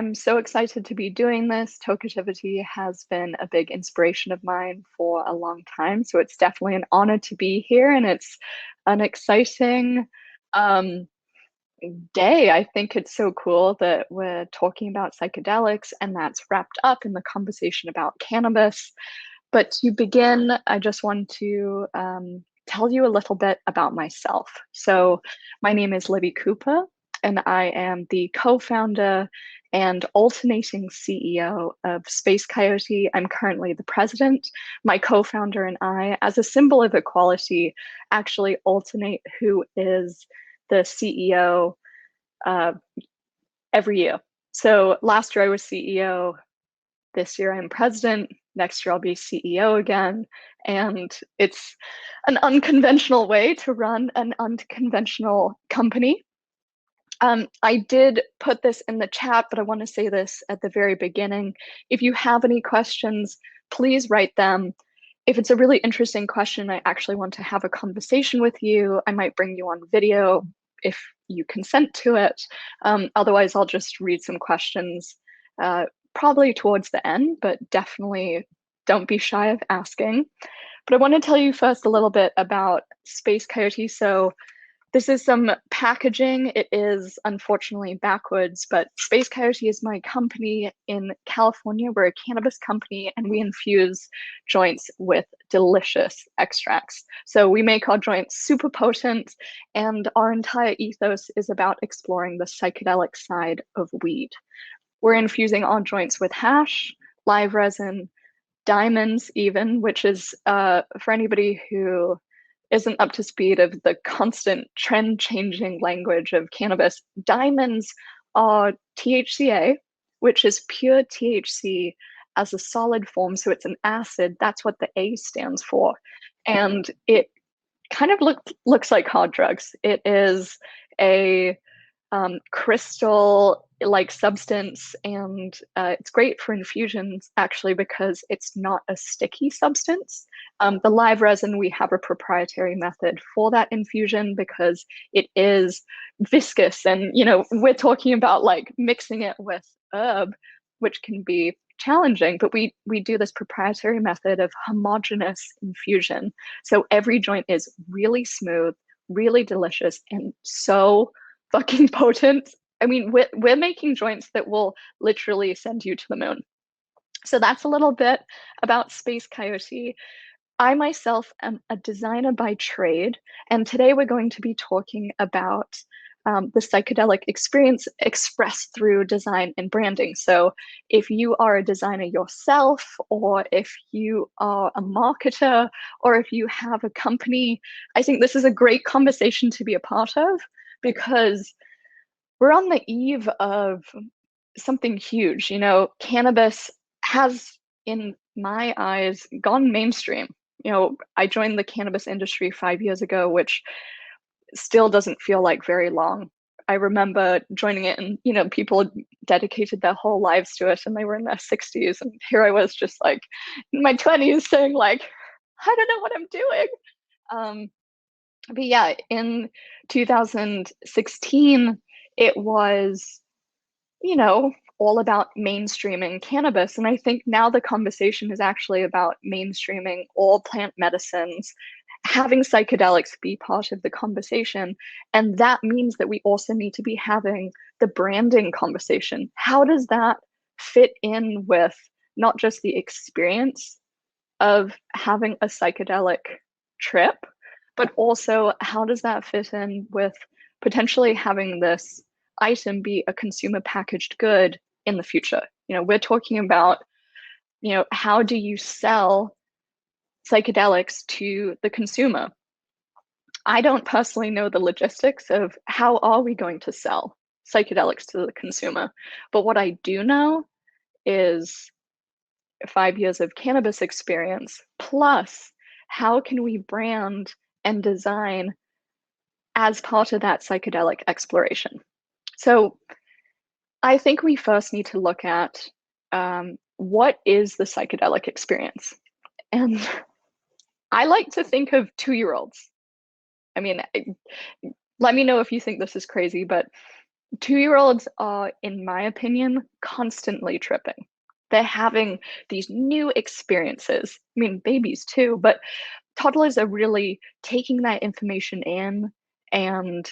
I'm so excited to be doing this. Tokeativity has been a big inspiration of mine for a long time, so it's definitely an honor to be here, and it's an exciting um, day. I think it's so cool that we're talking about psychedelics, and that's wrapped up in the conversation about cannabis. But to begin, I just want to tell you a little bit about myself. So, my name is Libby Cooper, and I am the co-founder and alternating CEO of Space Coyote. I'm currently the president. My co-founder and I, as a symbol of equality, actually alternate who is the CEO uh, every year. So last year I was CEO. This year I'm president. Next year I'll be CEO again. And it's an unconventional way to run an unconventional company. I did put this in the chat, but I want to say this at the very beginning. If you have any questions, please write them. If it's a really interesting question, I actually want to have a conversation with you. I might bring you on video if you consent to it. Otherwise, I'll just read some questions probably towards the end, but definitely don't be shy of asking. But I want to tell you first a little bit about Space Coyote. So this is some packaging. It is unfortunately backwards, but Space Coyote is my company in California. We're a cannabis company and we infuse joints with delicious extracts. So we make our joints super potent, and our entire ethos is about exploring the psychedelic side of weed. We're infusing our joints with hash, live resin, diamonds even, which is for anybody who isn't up to speed of the constant trend changing language of cannabis, diamonds are THCA, which is pure THC as a solid form. So it's an acid. That's what the A stands for. And it kind of looks like hard drugs. It is a crystal like substance, and it's great for infusions actually because it's not a sticky substance. The live resin, we have a proprietary method for that infusion because it is viscous, and we're talking about like mixing it with herb, which can be challenging, but we do this proprietary method of homogeneous infusion. So every joint is really smooth, really delicious, and so fucking potent. I mean, we're making joints that will literally send you to the moon. So that's a little bit about Space Coyote. I myself am a designer by trade, and today we're going to be talking about the psychedelic experience expressed through design and branding. So if you are a designer yourself, or if you are a marketer, or if you have a company, I think this is a great conversation to be a part of, because we're on the eve of something huge. Cannabis has, in my eyes, gone mainstream. I joined the cannabis industry 5 years ago, which still doesn't feel like very long. I remember joining it, and people had dedicated their whole lives to it and they were in their 60s, and here I was just like in my 20s saying like, I don't know what I'm doing. But yeah, in 2016, it was, all about mainstreaming cannabis. And I think now the conversation is actually about mainstreaming all plant medicines, having psychedelics be part of the conversation. And that means that we also need to be having the branding conversation. How does that fit in with not just the experience of having a psychedelic trip, but also how does that fit in with potentially having this item be a consumer packaged good in the future? We're talking about, how do you sell psychedelics to the consumer? I don't personally know the logistics of how are we going to sell psychedelics to the consumer, but what I do know is 5 years of cannabis experience, plus how can we brand and design as part of that psychedelic exploration? So I think we first need to look at what is the psychedelic experience? And I like to think of 2-year-olds. I mean, let me know if you think this is crazy, but 2-year-olds are, in my opinion, constantly tripping. They're having these new experiences. I mean, babies too, but toddlers are really taking that information in and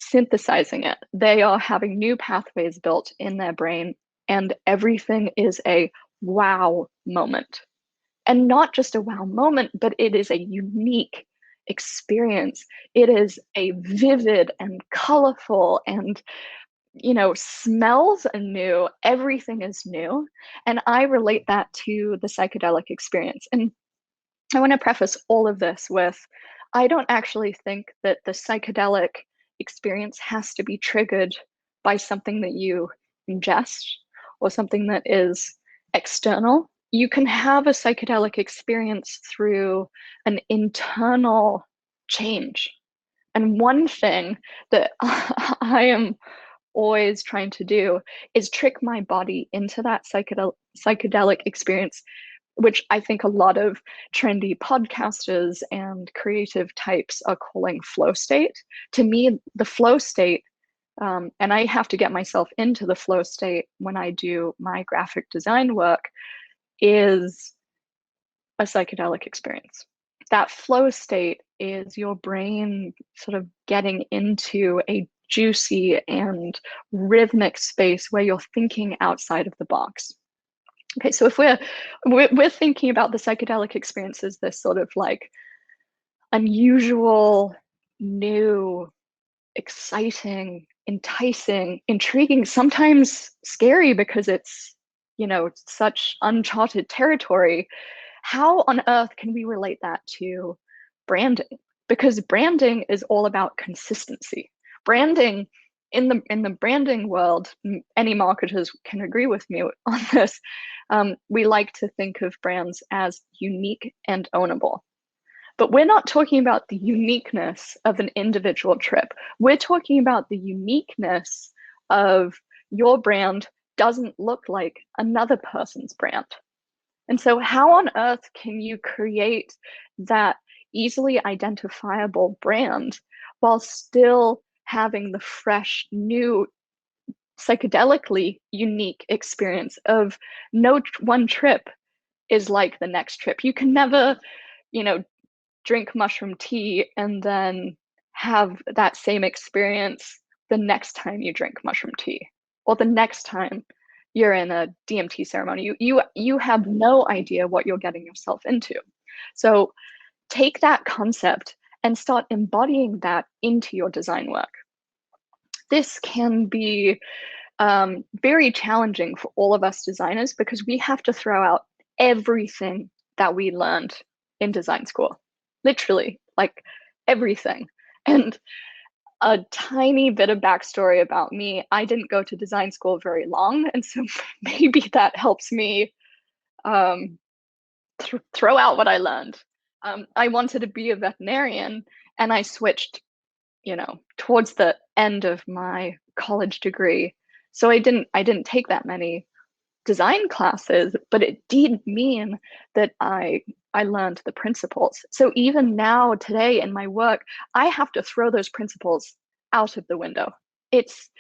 synthesizing it. They are having new pathways built in their brain, and everything is a wow moment. And not just a wow moment, but it is a unique experience. It is a vivid and colorful and, smells anew. Everything is new. And I relate that to the psychedelic experience. And I want to preface all of this with I don't actually think that the psychedelic experience has to be triggered by something that you ingest or something that is external. You can have a psychedelic experience through an internal change. And one thing that I am always trying to do is trick my body into that psychedelic experience, which I think a lot of trendy podcasters and creative types are calling flow state. To me, the flow state, and I have to get myself into the flow state when I do my graphic design work, is a psychedelic experience. That flow state is your brain sort of getting into a juicy and rhythmic space where you're thinking outside of the box. Okay, so if we're thinking about the psychedelic experience as this sort of like unusual, new, exciting, enticing, intriguing, sometimes scary because it's, such uncharted territory. How on earth can we relate that to branding? Because branding is all about consistency. Branding in the branding world, any marketers can agree with me on this. We like to think of brands as unique and ownable. But we're not talking about the uniqueness of an individual trip. We're talking about the uniqueness of your brand doesn't look like another person's brand. And so, how on earth can you create that easily identifiable brand while still having the fresh, new, psychedelically unique experience of no one trip is like the next trip? You can never, you know, drink mushroom tea and then have that same experience the next time you drink mushroom tea or the next time you're in a DMT ceremony. You have no idea what you're getting yourself into. So take that concept and start embodying that into your design work. This can be very challenging for all of us designers because we have to throw out everything that we learned in design school, literally, like everything. And a tiny bit of backstory about me, I didn't go to design school very long, and so maybe that helps me um, throw out what I learned. I wanted to be a veterinarian, and I switched, towards the end of my college degree. So I didn't take that many design classes, but it did mean that I learned the principles. So even now, today in my work, I have to throw those principles out of the window. It's,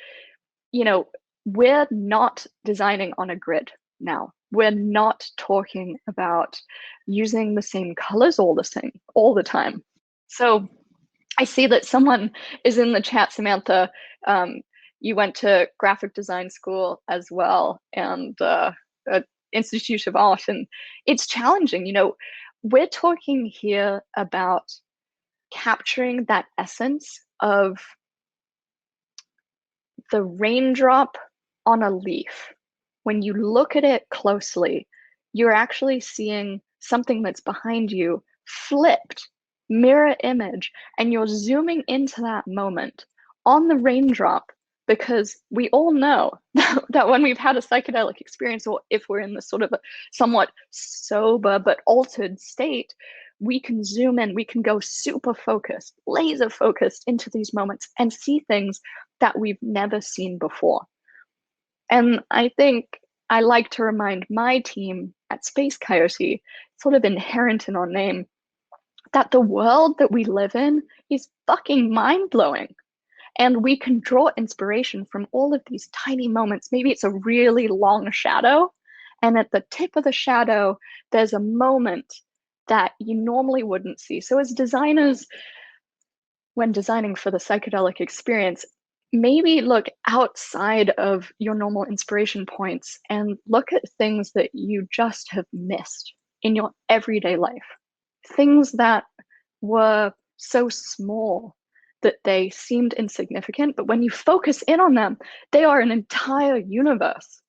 we're not designing on a grid now. We're not talking about using the same colors all the time. So I see that someone is in the chat, Samantha. You went to graphic design school as well, and Institute of Art, and it's challenging. We're talking here about capturing that essence of the raindrop on a leaf. When you look at it closely, you're actually seeing something that's behind you flipped, mirror image, and you're zooming into that moment on the raindrop, because we all know that when we've had a psychedelic experience, or if we're in this sort of a somewhat sober but altered state, we can zoom in, we can go super focused, laser focused into these moments and see things that we've never seen before. And I think I like to remind my team at Space Coyote, sort of inherent in our name, that the world that we live in is fucking mind blowing. And we can draw inspiration from all of these tiny moments. Maybe it's a really long shadow, and at the tip of the shadow, there's a moment that you normally wouldn't see. So as designers, when designing for the psychedelic experience, maybe look outside of your normal inspiration points and look at things that you just have missed in your everyday life. Things that were so small that they seemed insignificant, but when you focus in on them, they are an entire universe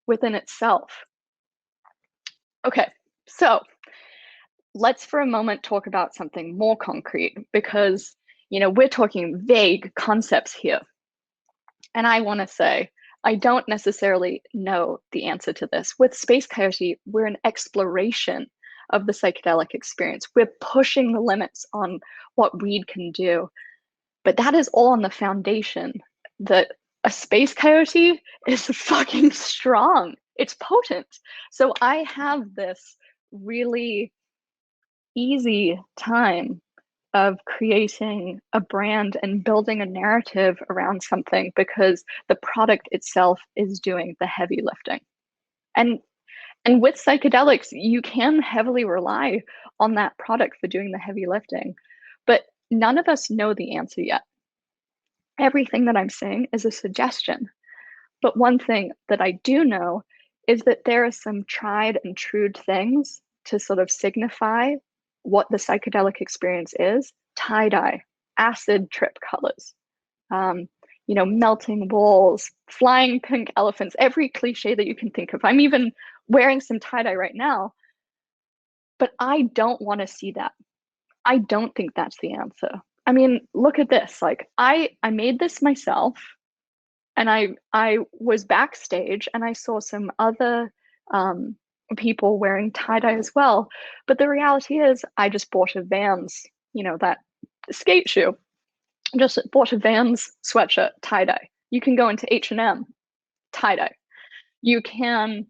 within itself. Okay, so let's for a moment talk about something more concrete, because we're talking vague concepts here. And I want to say, I don't necessarily know the answer to this. With Space Coyote, we're an exploration of the psychedelic experience. We're pushing the limits on what weed can do. But that is all on the foundation that a space coyote is fucking strong. It's potent. So I have this really easy time of creating a brand and building a narrative around something because the product itself is doing the heavy lifting. And and with psychedelics, you can heavily rely on that product for doing the heavy lifting. But none of us know the answer yet. Everything that I'm saying is a suggestion. But one thing that I do know is that there are some tried and true things to sort of signify what the psychedelic experience is. Tie-dye, acid trip colors, melting walls, flying pink elephants, every cliche that you can think of. I'm even wearing some tie-dye right now, but I don't want to see that. I don't think that's the answer. I mean, look at this. Like I made this myself, and I was backstage and I saw some other people wearing tie-dye as well. But the reality is I just bought a Vans, that skate shoe. Just bought a Vans sweatshirt, tie-dye. You can go into H&M, tie-dye. You can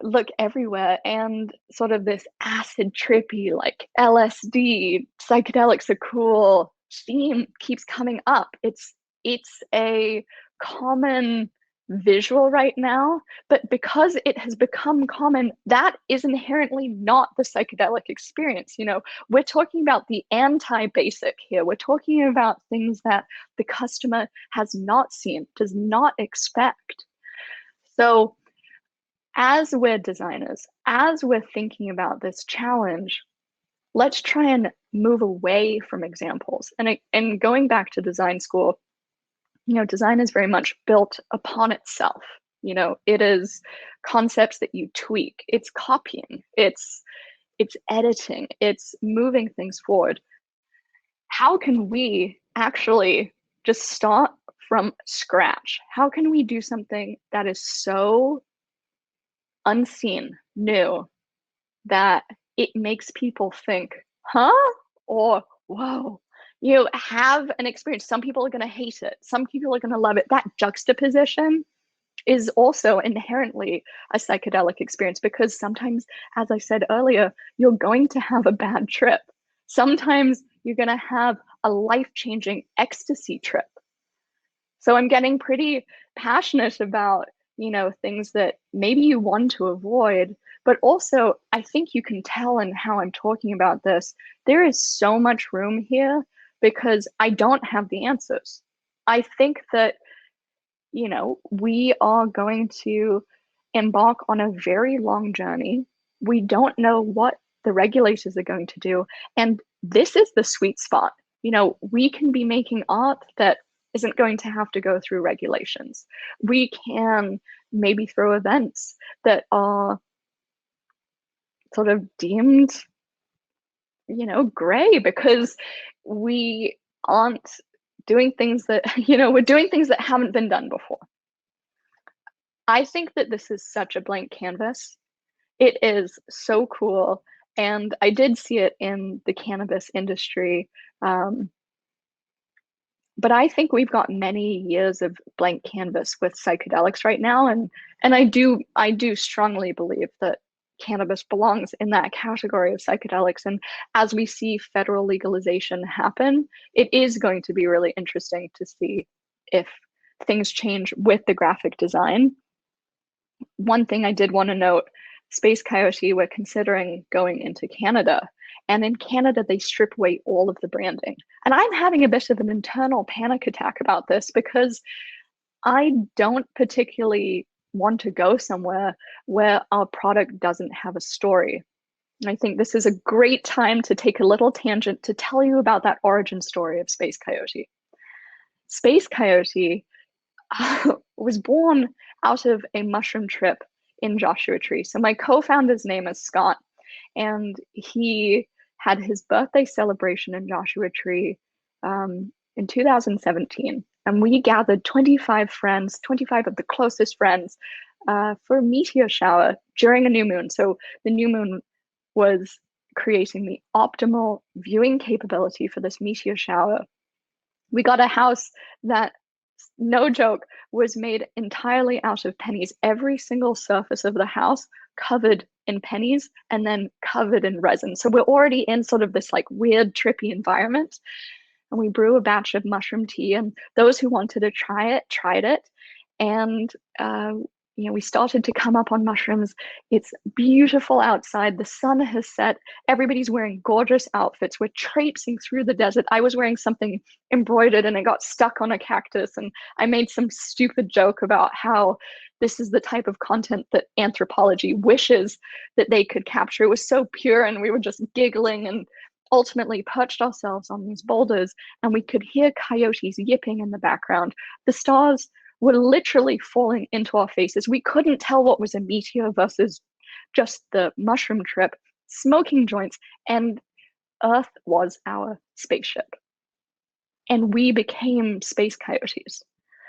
look everywhere, and sort of this acid trippy, like LSD, psychedelics are cool theme keeps coming up. It's a common visual right now, but because it has become common, that is inherently not the psychedelic experience. We're talking about the anti-basic here. We're talking about things that the customer has not seen, does not expect. So as we're designers, as we're thinking about this challenge, let's try and move away from examples. And going back to design school, design is very much built upon itself. It is concepts that you tweak. It's copying. It's editing. It's moving things forward. How can we actually just start from scratch? How can we do something that is so unseen, new, that it makes people think, huh? Or, whoa, have an experience. Some people are going to hate it. Some people are going to love it. That juxtaposition is also inherently a psychedelic experience, because sometimes, as I said earlier, you're going to have a bad trip. Sometimes you're going to have a life-changing ecstasy trip. So I'm getting pretty passionate about, things that maybe you want to avoid, but also I think you can tell in how I'm talking about this, there is so much room here because I don't have the answers. I think that, we are going to embark on a very long journey. We don't know what the regulators are going to do. And this is the sweet spot. We can be making art that isn't going to have to go through regulations. We can maybe throw events that are sort of deemed, gray, because we aren't doing things that, we're doing things that haven't been done before. I think that this is such a blank canvas. It is so cool. And I did see it in the cannabis industry. But I think we've got many years of blank canvas with psychedelics right now, and I do strongly believe that cannabis belongs in that category of psychedelics. And as we see federal legalization happen, it is going to be really interesting to see if things change with the graphic design. One thing I did want to note, Space Coyote, we're considering going into Canada. And in Canada, they strip away all of the branding. And I'm having a bit of an internal panic attack about this because I don't particularly want to go somewhere where our product doesn't have a story. And I think this is a great time to take a little tangent to tell you about that origin story of Space Coyote. Space Coyote was born out of a mushroom trip in Joshua Tree. So my co-founder's name is Scott, and he had his birthday celebration in Joshua Tree in 2017. And we gathered 25 friends, 25 of the closest friends, for a meteor shower during a new moon. So the new moon was creating the optimal viewing capability for this meteor shower. We got a house that, no joke, was made entirely out of pennies. Every single surface of the house covered in pennies and then covered in resin. So we're already in sort of this like weird, trippy environment. And we brew a batch of mushroom tea, and those who wanted to try it, tried it. And we started to come up on mushrooms. It's beautiful outside. The sun has set. Everybody's wearing gorgeous outfits. We're traipsing through the desert. I was wearing something embroidered and it got stuck on a cactus. And I made some stupid joke about how this is the type of content that anthropology wishes that they could capture. It was so pure, and we were just giggling and ultimately perched ourselves on these boulders, and we could hear coyotes yipping in the background. The stars were literally falling into our faces. We couldn't tell what was a meteor versus just the mushroom trip, smoking joints, and Earth was our spaceship. And we became Space Coyotes.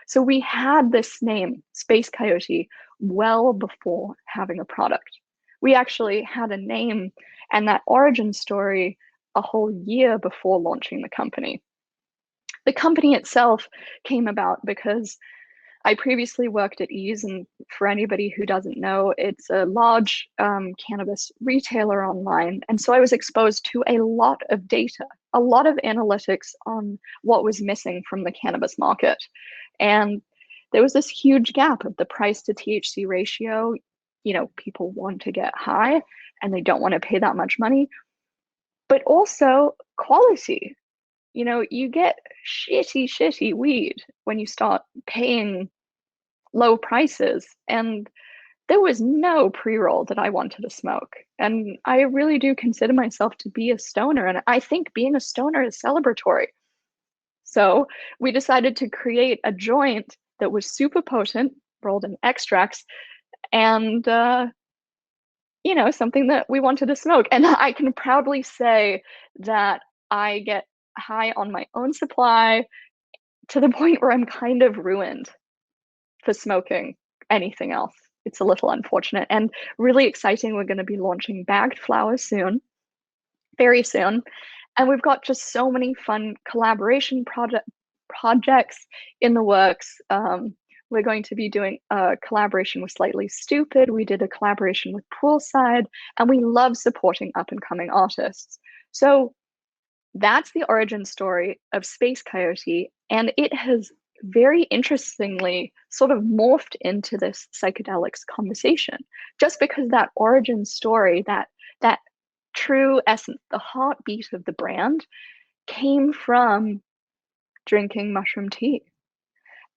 So we had this name, Space Coyote, well before having a product. We actually had a name and that origin story a whole year before launching the company. The company itself came about because I previously worked at Ease, and for anybody who doesn't know, it's a large cannabis retailer online. And so I was exposed to a lot of data, a lot of analytics on what was missing from the cannabis market. And there was this huge gap of the price to THC ratio. People want to get high and they don't want to pay that much money, but also quality. You get shitty weed when you start paying low prices. And there was no pre-roll that I wanted to smoke. And I really do consider myself to be a stoner. And I think being a stoner is celebratory. So we decided to create a joint that was super potent, rolled in extracts, and something that we wanted to smoke. And I can proudly say that I get high on my own supply to the point where I'm kind of ruined for smoking anything else. It's a little unfortunate and really exciting. We're going to be launching bagged flower soon, very soon. And we've got just so many fun collaboration projects in the works. We're going to be doing a collaboration with Slightly Stupid. We did a collaboration with Poolside, and we love supporting up and coming artists. So that's the origin story of Space Coyote, and it has very interestingly sort of morphed into this psychedelics conversation, just because that origin story, that true essence, the heartbeat of the brand, came from drinking mushroom tea.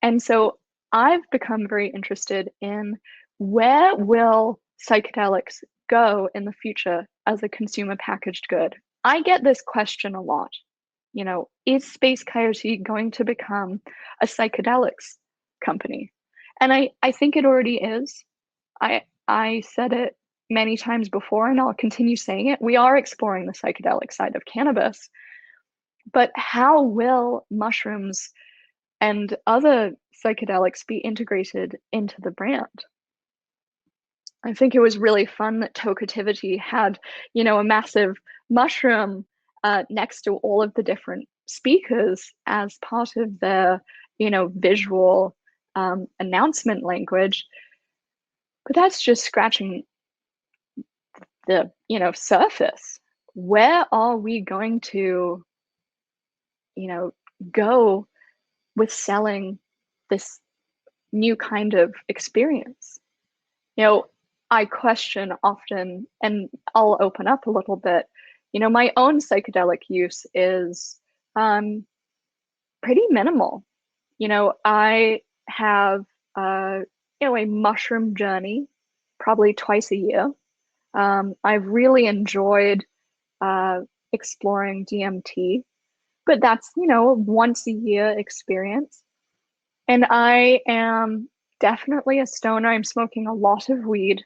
And so I've become very interested in where will psychedelics go in the future as a consumer packaged good. I get this question a lot. Is Space Coyote going to become a psychedelics company? And I think it already is. I said it many times before, and I'll continue saying it. We are exploring the psychedelic side of cannabis, but how will mushrooms and other psychedelics be integrated into the brand? I think it was really fun that Tokeativity had, a massive mushroom next to all of the different speakers as part of their, visual announcement language. But that's just scratching the, surface. Where are we going to, go with selling this new kind of experience? I question often, and I'll open up a little bit. My own psychedelic use is pretty minimal. I have a mushroom journey probably twice a year. I've really enjoyed exploring DMT, but that's, a once a year experience. And I am definitely a stoner. I'm smoking a lot of weed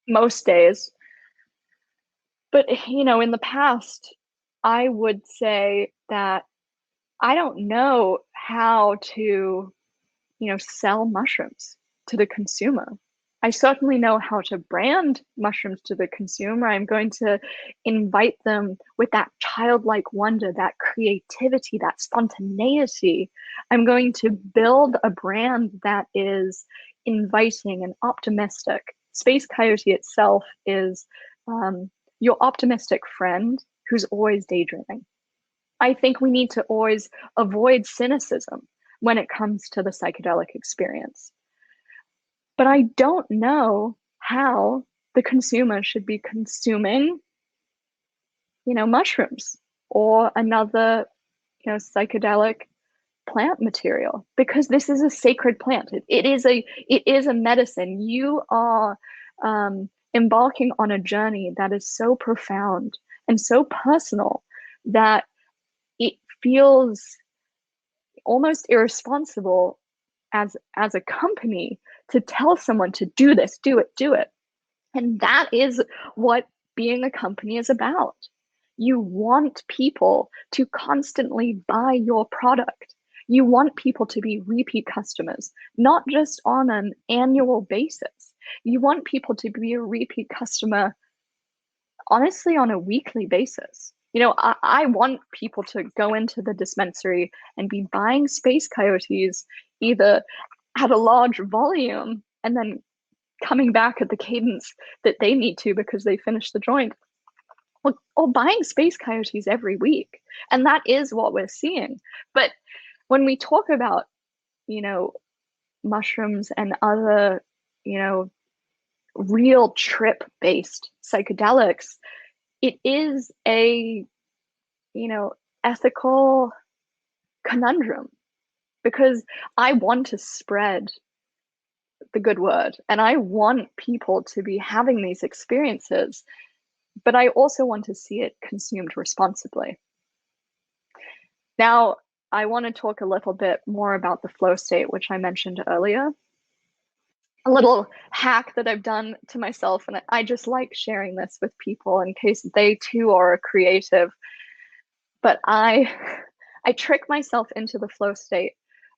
most days. But, in the past, I would say that I don't know how to, sell mushrooms to the consumer. I certainly know how to brand mushrooms to the consumer. I'm going to invite them with that childlike wonder, that creativity, that spontaneity. I'm going to build a brand that is inviting and optimistic. Space Coyote itself is your optimistic friend who's always daydreaming. I think we need to always avoid cynicism when it comes to the psychedelic experience. But I don't know how the consumer should be consuming, mushrooms or another, psychedelic plant material, because this is a sacred plant. It is a medicine. You are embarking on a journey that is so profound and so personal that it feels almost irresponsible as a company to tell someone to do this, do it. And that is what being a company is about. You want people to constantly buy your product. You want people to be repeat customers, not just on an annual basis. You want people to be a repeat customer, honestly, on a weekly basis. I want people to go into the dispensary and be buying Space Coyotes either at a large volume and then coming back at the cadence that they need to because they finished the joint, or buying Space Coyotes every week. And that is what we're seeing. But when we talk about, mushrooms and other, real trip-based psychedelics, it is a, ethical conundrum, because I want to spread the good word and I want people to be having these experiences, but I also want to see it consumed responsibly. Now, I want to talk a little bit more about the flow state, which I mentioned earlier. A little hack that I've done to myself, and I just like sharing this with people in case they too are creative. But I trick myself into the flow state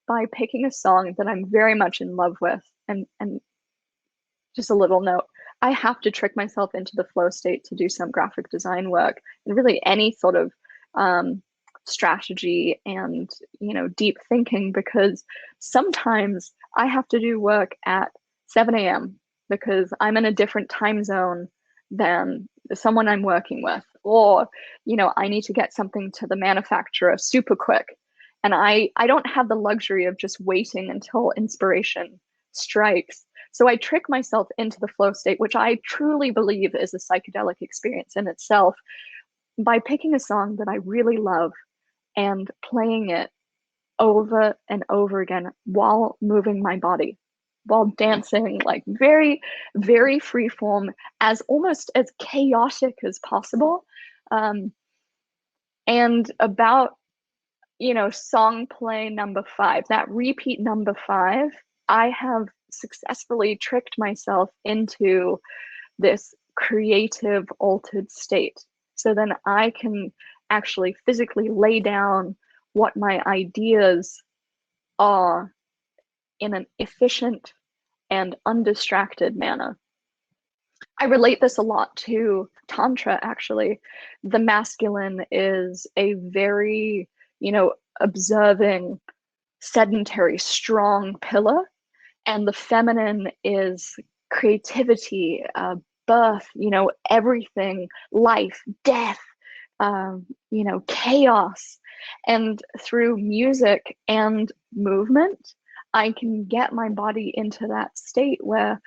by picking a song that I'm very much in love with. And just a little note, I have to trick myself into the flow state to do some graphic design work and really any sort of strategy and, deep thinking, because sometimes I have to do work at 7 a.m. because I'm in a different time zone than someone I'm working with, or, I need to get something to the manufacturer super quick. And I don't have the luxury of just waiting until inspiration strikes. So I trick myself into the flow state, which I truly believe is a psychedelic experience in itself, by picking a song that I really love and playing it over and over again while moving my body, while dancing, like very, very free form, as almost as chaotic as possible. And about, song play number 5, that repeat number 5, I have successfully tricked myself into this creative altered state. So then I can actually physically lay down what my ideas are in an efficient and undistracted manner. I relate this a lot to Tantra, actually. The masculine is a very, observing, sedentary, strong pillar. And the feminine is creativity, birth, everything, life, death, chaos. And through music and movement, I can get my body into that state where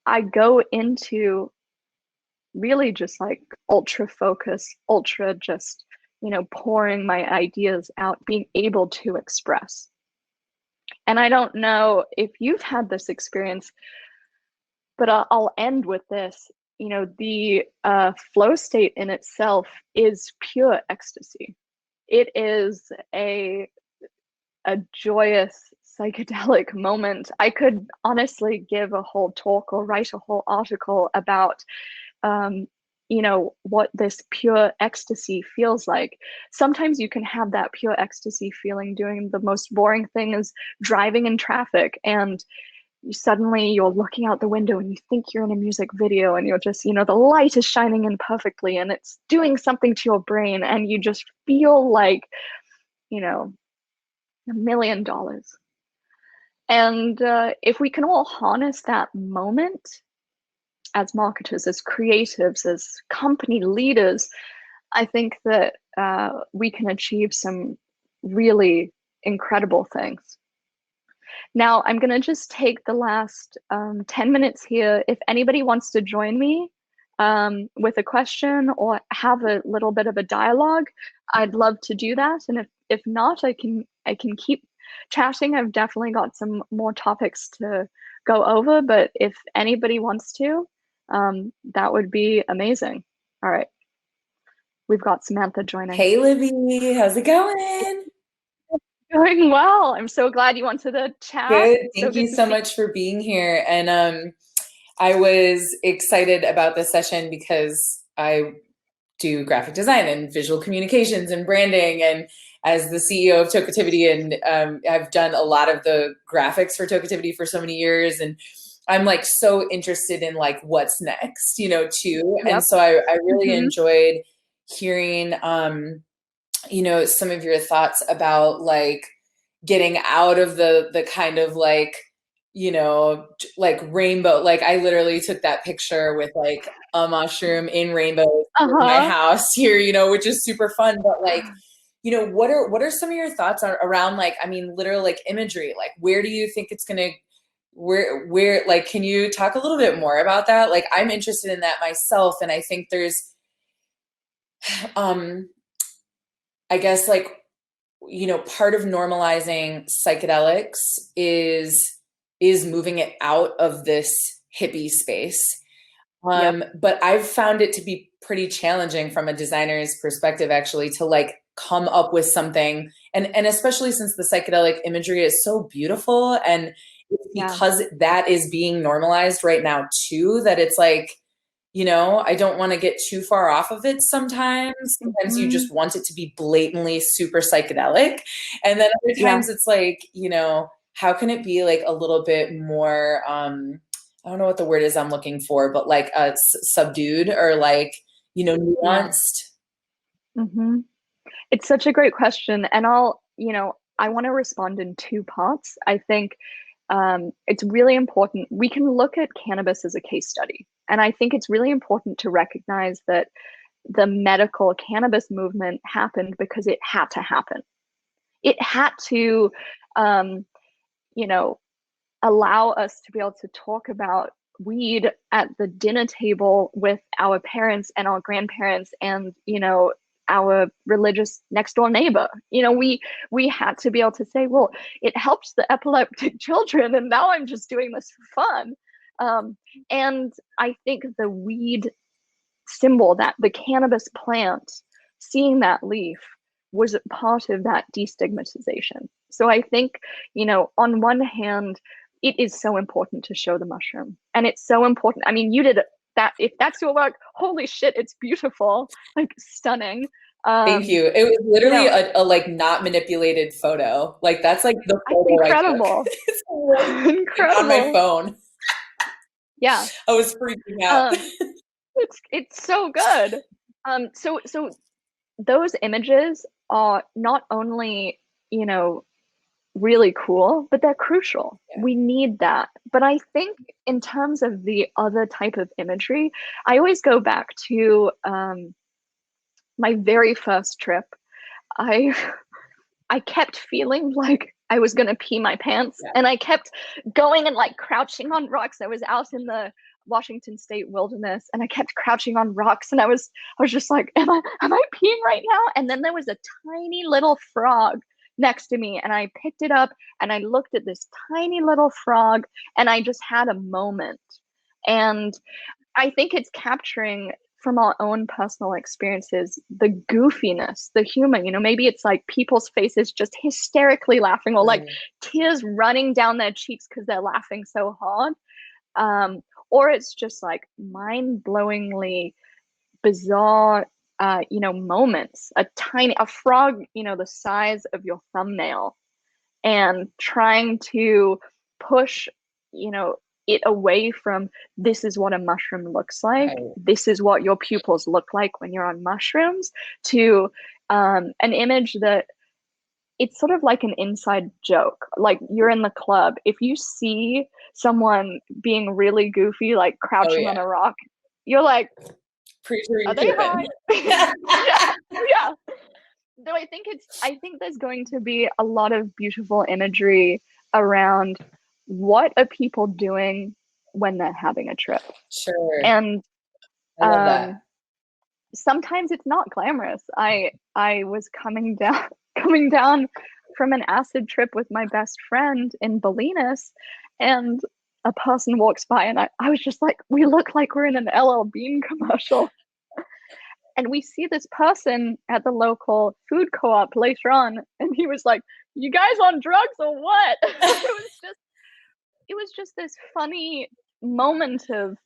I go into really just like ultra focus, ultra just, pouring my ideas out, being able to express. And I don't know if you've had this experience, but I'll end with this. The flow state in itself is pure ecstasy. It is a joyous psychedelic moment. I could honestly give a whole talk or write a whole article about what this pure ecstasy feels like. Sometimes you can have that pure ecstasy feeling doing the most boring thing is driving in traffic, and you're looking out the window and you think you're in a music video, and you're just, the light is shining in perfectly and it's doing something to your brain, and you just feel like, $1 million. And if we can all harness that moment as marketers, as creatives, as company leaders, I think that we can achieve some really incredible things. Now, I'm going to just take the last 10 minutes here. If anybody wants to join me with a question or have a little bit of a dialogue, I'd love to do that. And if not, I can keep chatting. I've definitely got some more topics to go over, but if anybody wants to, that would be amazing. All right. We've got Samantha joining. Hey, Libby, how's it going? Going well. I'm so glad you wanted to chat. Good. It's Thank so you good to so see much for being here. And I was excited about this session because I do graphic design and visual communications and branding, and as the CEO of Tokeativity, and I've done a lot of the graphics for Tokeativity for so many years, and I'm like so interested in like what's next, too. Yep. And so I really enjoyed hearing some of your thoughts about like getting out of the kind of like like rainbow, like I literally took that picture with like a mushroom in rainbow in my house here, which is super fun. But like, what are some of your thoughts around like, I mean, literal like imagery, like where do you think it's gonna, where like, can you talk a little bit more about that? Like I'm interested in that myself, and I think there's I guess like, part of normalizing psychedelics is moving it out of this hippie space. But I've found it to be pretty challenging from a designer's perspective, actually, to like come up with something. And especially since the psychedelic imagery is so beautiful, and it's because that is being normalized right now too, that it's like, I don't want to get too far off of it sometimes. Sometimes you just want it to be blatantly super psychedelic. And then other times it's like, how can it be like a little bit more, I don't know what the word is I'm looking for, but like subdued or like, nuanced? It's such a great question. And I want to respond in two parts. I think it's really important. We can look at cannabis as a case study. And I think it's really important to recognize that the medical cannabis movement happened because it had to happen. It had to, allow us to be able to talk about weed at the dinner table with our parents and our grandparents and, our religious next door neighbor. We had to be able to say, well, it helps the epileptic children, and now I'm just doing this for fun. And I think the weed symbol, that the cannabis plant, seeing that leaf was part of that destigmatization. So I think, on one hand, it is so important to show the mushroom, and it's so important. I mean, you did that. If that's your work, holy shit, it's beautiful, like stunning. Thank you. It was literally a like not manipulated photo. Like that's like the photo incredible. I took. It's like, incredible on my phone. Yeah, I was freaking out. it's so good. So those images are not only, really cool, but they're crucial. Yeah. We need that. But I think in terms of the other type of imagery, I always go back to my very first trip. I I kept feeling like I was gonna pee my pants, Yeah. and I kept going and like crouching on rocks. I was out in the Washington State wilderness, and I kept crouching on rocks, and I was just like, am I peeing right now? And then there was a tiny little frog next to me, and I picked it up and I looked at this tiny little frog, and I just had a moment. And I think it's capturing from our own personal experiences the goofiness, the humor. Maybe it's like people's faces just hysterically laughing, or like tears running down their cheeks because they're laughing so hard. Or it's just like mind-blowingly bizarre, moments. A frog, the size of your thumbnail, and trying to push, it away from, this is what a mushroom looks like, Right. this is what your pupils look like when you're on mushrooms, to an image that it's sort of like an inside joke. Like, you're in the club, if you see someone being really goofy, like crouching on a rock, you're like, Pretty sure you're are they tripping. high? Yeah, yeah. Though I think there's going to be a lot of beautiful imagery around what are people doing when they're having a trip. Sure. And I love that. sometimes it's not glamorous. I was coming down from an acid trip with my best friend in Bolinas, and a person walks by, and I was just like, we look like we're in an LL Bean commercial. And we see this person at the local food co-op later on, and he was like, you guys on drugs or what? It was just this funny moment of,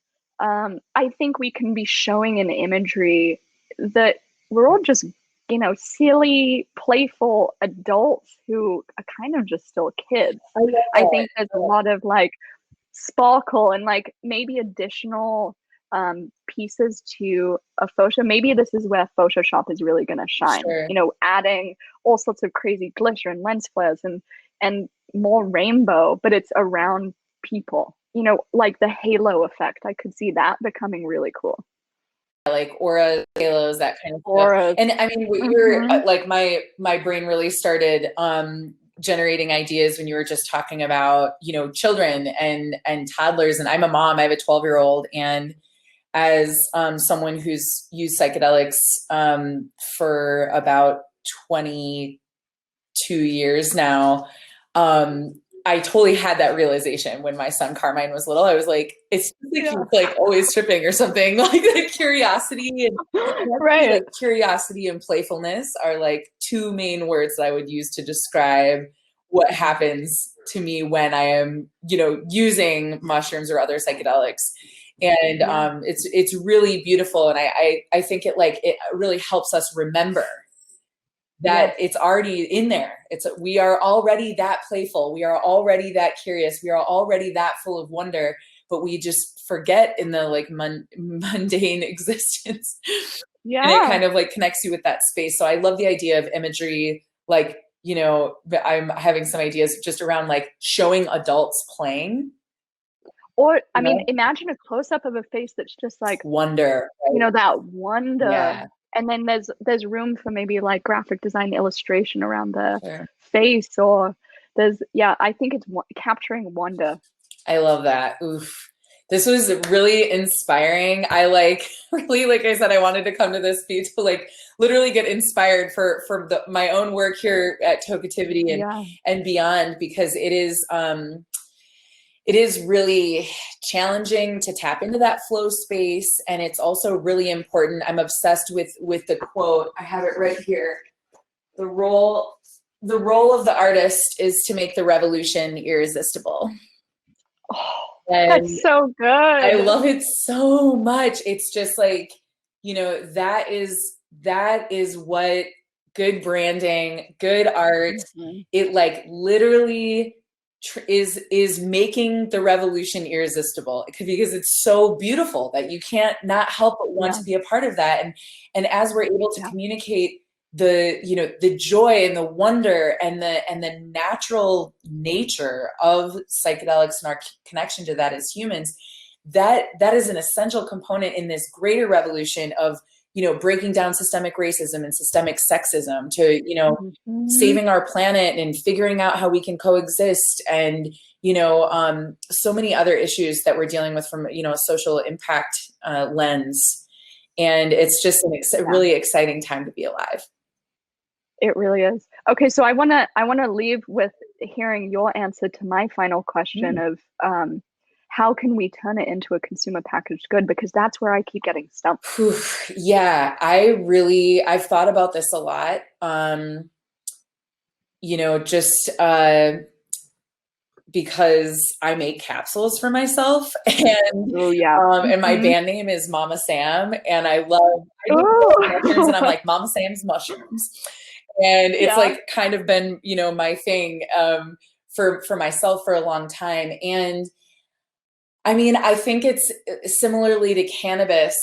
I think we can be showing an imagery that we're all just, silly, playful adults who are kind of just still kids. I think there's a lot of like sparkle and like maybe additional pieces to a photo. Maybe this is where Photoshop is really going to shine. Sure. Adding all sorts of crazy glitter and lens flares and more rainbow, but it's around people. Like the halo effect. I could see that becoming really cool. Like auras, halos, that kind of Auras. stuff. And I mean, what you're like, my brain really started generating ideas when you were just talking about, children and toddlers. And I'm a mom. I have a 12-year-old, and as someone who's used psychedelics for about 22 years now, I totally had that realization when my son Carmine was little. I was like, it's like he's like always tripping or something. Like the curiosity and right. Like curiosity and playfulness are like two main words that I would use to describe what happens to me when I am, using mushrooms or other psychedelics. And it's really beautiful. And I think it really helps us remember that it's already in there. We are already that playful. We are already that curious. We are already that full of wonder, but we just forget in the like mundane existence. Yeah. And it kind of like connects you with that space. So I love the idea of imagery. Like, I'm having some ideas just around like showing adults playing. Or, I mean, imagine a close-up of a face that's just like wonder, right? That wonder. Yeah. And then there's room for maybe like graphic design illustration around the face, or I think it's capturing wonder. I love that. Oof. This was really inspiring. I really, like I said, I wanted to come to this to like literally get inspired for my own work here at Tokeativity and beyond, because it is really challenging to tap into that flow space. And it's also really important. I'm obsessed with the quote. I have it right here. The role of the artist is to make the revolution irresistible. Oh, that's so good. I love it so much. It's just like, that is what good branding, good art, it like literally is making the revolution irresistible, because it's so beautiful that you can't not help but want to be a part of that. And as we're able to communicate the joy and the wonder and the natural nature of psychedelics and our connection to that as humans, that is an essential component in this greater revolution of, breaking down systemic racism and systemic sexism to, saving our planet and figuring out how we can coexist, and so many other issues that we're dealing with from a social impact lens. And it's just a really exciting time to be alive. It really is. Okay, so I wanna leave with hearing your answer to my final question of how can we turn it into a consumer packaged good? Because that's where I keep getting stumped. Yeah, I've thought about this a lot. Just because I make capsules for myself, and and my band name is Mama Sam, and I love mushrooms, and I'm like Mama Sam's mushrooms, and it's like kind of been my thing for myself for a long time. And I mean, I think it's similarly to cannabis,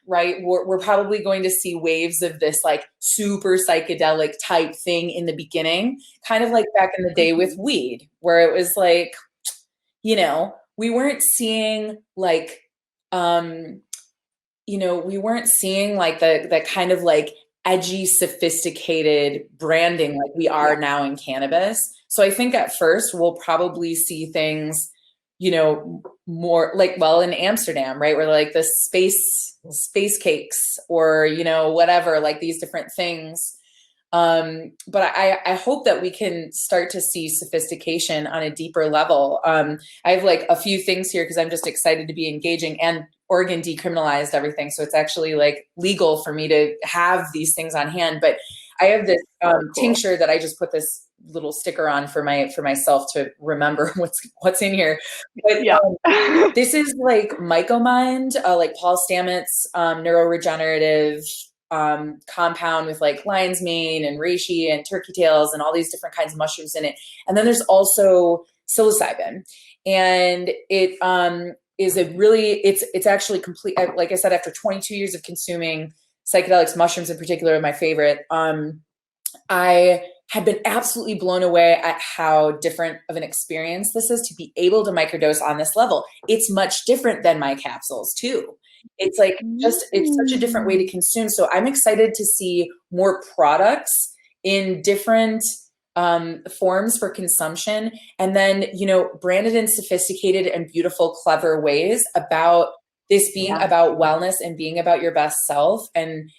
right? We're probably going to see waves of this like super psychedelic type thing in the beginning, kind of like back in the day with weed, where it was like, we weren't seeing like, we weren't seeing like the kind of like edgy, sophisticated branding like we are now in cannabis. So I think at first we'll probably see things, more like, well, in Amsterdam, right? Where like the space cakes or, whatever, like these different things. But I hope that we can start to see sophistication on a deeper level. I have like a few things here because I'm just excited to be engaging, and Oregon decriminalized everything. So it's actually like legal for me to have these things on hand. But I have this tincture that I just put this little sticker on for myself to remember what's in here. But this is like Mycomind, like Paul Stamets, neuroregenerative compound with like lion's mane and reishi and turkey tails and all these different kinds of mushrooms in it. And then there's also psilocybin, and it is it's actually complete. Like I said, after 22 years of consuming psychedelics, mushrooms in particular are my favorite. I had been absolutely blown away at how different of an experience this is to be able to microdose on this level. It's much different than my capsules too. It's like it's such a different way to consume. So I'm excited to see more products in different forms for consumption, and then, branded in sophisticated and beautiful, clever ways about this being about wellness and being about your best self, and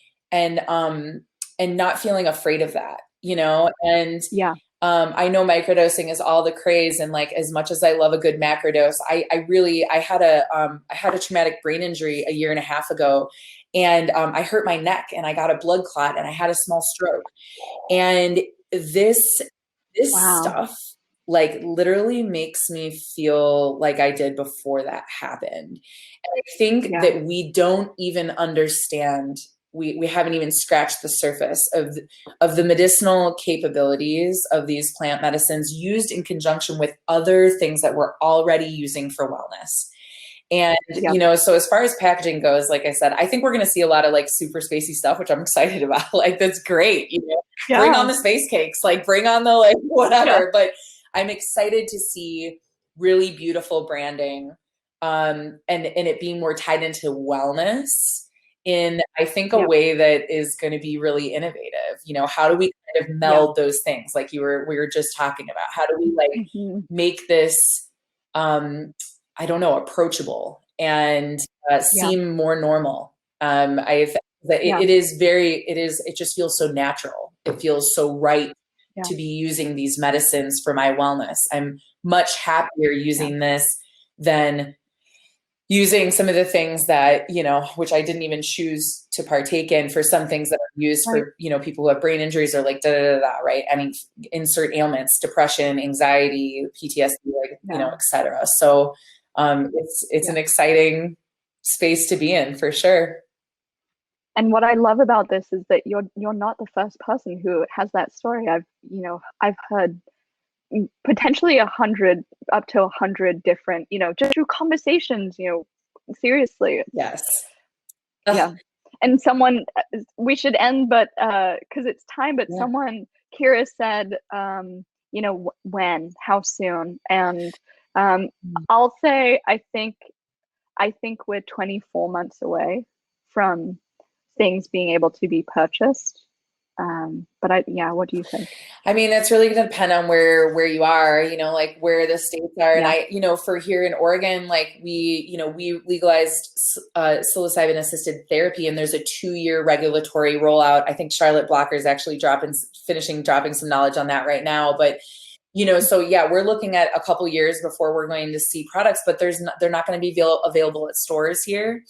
not feeling afraid of that, and I know microdosing is all the craze, and like as much as I love a good macrodose, I had a traumatic brain injury a year and a half ago, and I hurt my neck and I got a blood clot and I had a small stroke, and this stuff like literally makes me feel like I did before that happened. And I think that we don't even understand. We haven't even scratched the surface of the medicinal capabilities of these plant medicines used in conjunction with other things that we're already using for wellness. And, so as far as packaging goes, like I said, I think we're going to see a lot of like super spacey stuff, which I'm excited about. Like, that's great. Bring on the space cakes, like bring on the like whatever. But I'm excited to see really beautiful branding and it being more tied into wellness in, I think, a way that is going to be really innovative. How do we kind of meld those things like we were just talking about? How do we like make this, I don't know, approachable and seem more normal? It just feels so natural. It feels so right to be using these medicines for my wellness. I'm much happier using this than using some of the things that, which I didn't even choose to partake in, for some things that are used for, people who have brain injuries or like right? I mean, insert ailments, depression, anxiety, PTSD, like, et cetera. So it's an exciting space to be in for sure. And what I love about this is that you're not the first person who has that story. I've heard potentially 100, up to 100 different, just through conversations, seriously. Yes. and someone, we should end, but because it's time, but Yeah. someone, Kira said, you know, when, how soon? And I'll say, I think we're 24 months away from things being able to be purchased. But yeah, what do you think? I mean, it's really going to depend on where you are, you know, like where the states are. And Yeah. I, you know, for here in Oregon, like we legalized psilocybin assisted therapy, and there's a 2-year regulatory rollout. I think Charlotte Blocker is actually dropping some knowledge on that right now. But you know, so yeah, we're looking at a couple years before we're going to see products, but they're not going to be available at stores here.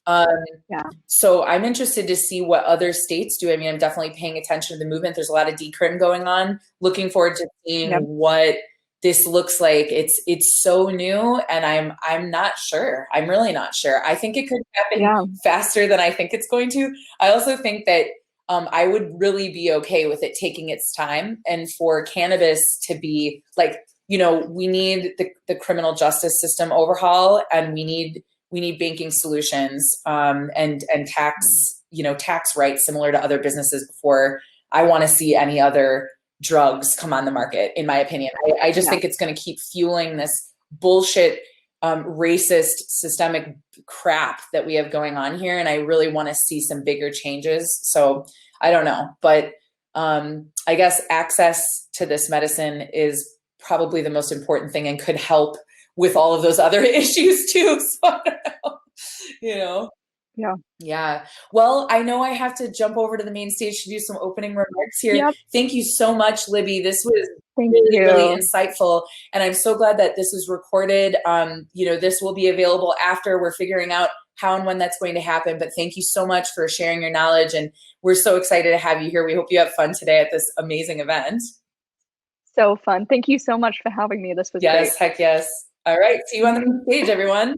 Yeah. So I'm interested to see what other states do. I mean, I'm definitely paying attention to the movement. There's a lot of decrim going on. Looking forward to seeing Yep. what this looks like. It's so new, and I'm not sure. I'm really not sure. I think it could happen faster than I think it's going to. I also think that I would really be okay with it taking its time, and for cannabis to be like, you know, we need the criminal justice system overhaul, and we need banking solutions and tax, you know, tax rights similar to other businesses before I want to see any other drugs come on the market, in my opinion. I just think it's going to keep fueling this bullshit, racist, systemic crap that we have going on here. And I really want to see some bigger changes. So I don't know, but I guess access to this medicine is probably the most important thing and could help with all of those other issues too. So I don't know, you know? Yeah. Yeah. Well, I know I have to jump over to the main stage to do some opening remarks here. Yep. Thank you so much, Libby. This was Thank really, you. really insightful. And I'm so glad that this was recorded. You know, this will be available after we're figuring out how and when that's going to happen. But thank you so much for sharing your knowledge. And we're so excited to have you here. We hope you have fun today at this amazing event. So fun. Thank you so much for having me. This was great. Yes, heck yes. All right. See you on the main stage, everyone.